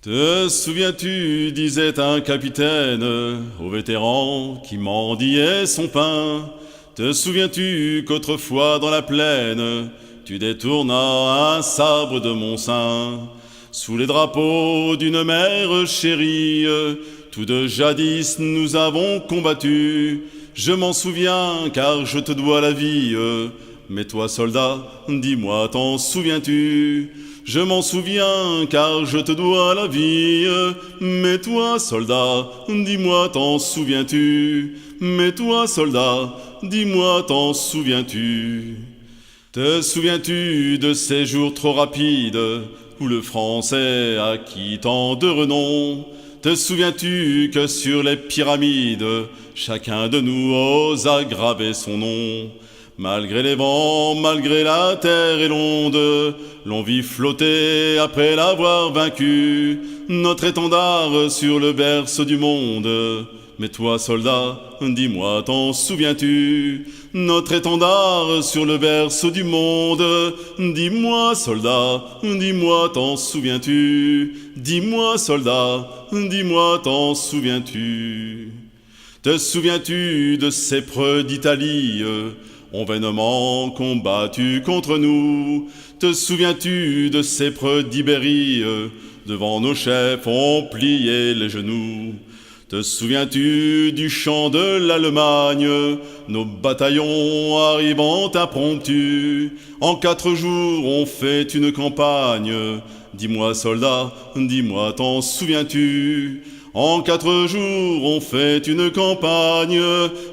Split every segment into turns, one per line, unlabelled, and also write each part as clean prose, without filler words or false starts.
Te souviens-tu, disait un capitaine au vétéran qui mendiait son pain. Te souviens-tu qu'autrefois dans la plaine, tu détournas un sabre de mon sein, sous les drapeaux d'une mère chérie, tous deux jadis nous avons combattu. Je m'en souviens car je te dois la vie. Mais toi, soldat, dis-moi, t'en souviens-tu? Je m'en souviens car je te dois la vie. Mais toi, soldat, dis-moi, t'en souviens-tu? Mais toi, soldat, dis-moi, t'en souviens-tu? Te souviens-tu de ces jours trop rapides où le français acquit tant de renom? Te souviens-tu que sur les pyramides, chacun de nous osa graver son nom? Malgré les vents, malgré la terre et l'onde, l'on vit flotter après l'avoir vaincu notre étendard sur le berceau du monde. Mais toi, soldat, dis-moi, t'en souviens-tu? Notre étendard sur le berceau du monde. Dis-moi, soldat, dis-moi, t'en souviens-tu? Dis-moi, soldat, dis-moi, t'en souviens-tu? Te souviens-tu de ces preux d'Italie, ont vainement combattu contre nous? Te souviens-tu de ces preux d'Ibérie, devant nos chefs ont plié les genoux? Te souviens-tu du chant de l'Allemagne, nos bataillons arrivant impromptus? En 4 jours on fait une campagne. Dis-moi, soldat, dis-moi, t'en souviens-tu? En 4 jours on fait une campagne.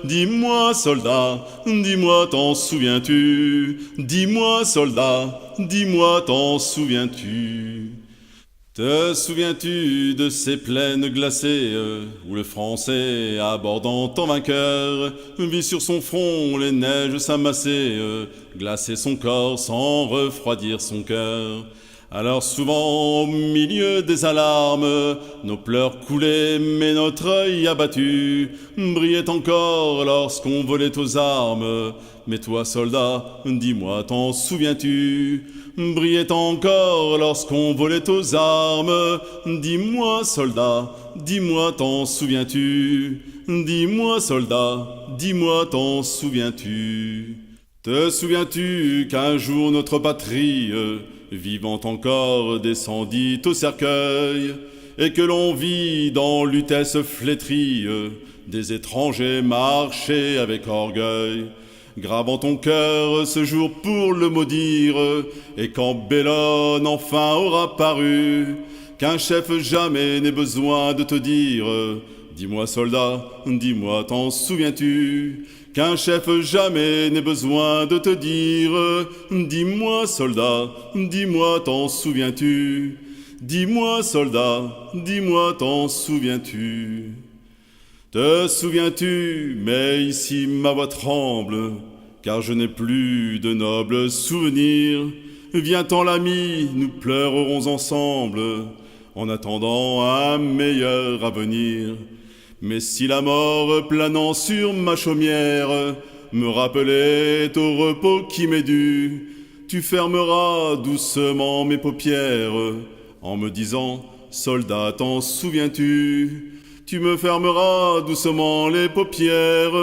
Dis-moi, soldat, dis-moi, t'en souviens-tu? Dis-moi, soldat, dis-moi, t'en souviens-tu? Te souviens-tu de ces plaines glacées où le Français, abordant en vainqueur, vit sur son front les neiges s'amasser, glacer son corps sans refroidir son cœur? Alors souvent, au milieu des alarmes, nos pleurs coulaient, mais notre œil abattu brillait encore lorsqu'on volait aux armes. Mais toi, soldat, dis-moi, t'en souviens-tu? Brillait encore lorsqu'on volait aux armes. Dis-moi, soldat, dis-moi, t'en souviens-tu? Dis-moi, soldat, dis-moi, t'en souviens-tu? Te souviens-tu qu'un jour notre patrie, vivant encore, descendit au cercueil, et que l'on vit dans l'utesse flétrie des étrangers marcher avec orgueil, gravant ton cœur ce jour pour le maudire, et quand Bellone enfin aura paru, qu'un chef jamais n'ait besoin de te dire, dis-moi, soldat, dis-moi, t'en souviens-tu? Qu'un chef jamais n'ait besoin de te dire, dis-moi, soldat, dis-moi, t'en souviens-tu? Dis-moi, soldat, dis-moi, t'en souviens-tu? Te souviens-tu? Mais ici ma voix tremble, car je n'ai plus de nobles souvenirs. Viens-t'en, l'ami, nous pleurerons ensemble, en attendant un meilleur avenir. Mais si la mort planant sur ma chaumière me rappelait au repos qui m'est dû, tu fermeras doucement mes paupières en me disant, soldat, t'en souviens-tu? Tu me fermeras doucement les paupières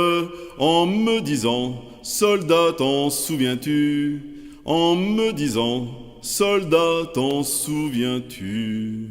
en me disant, soldat, t'en souviens-tu? En me disant, soldat, t'en souviens-tu?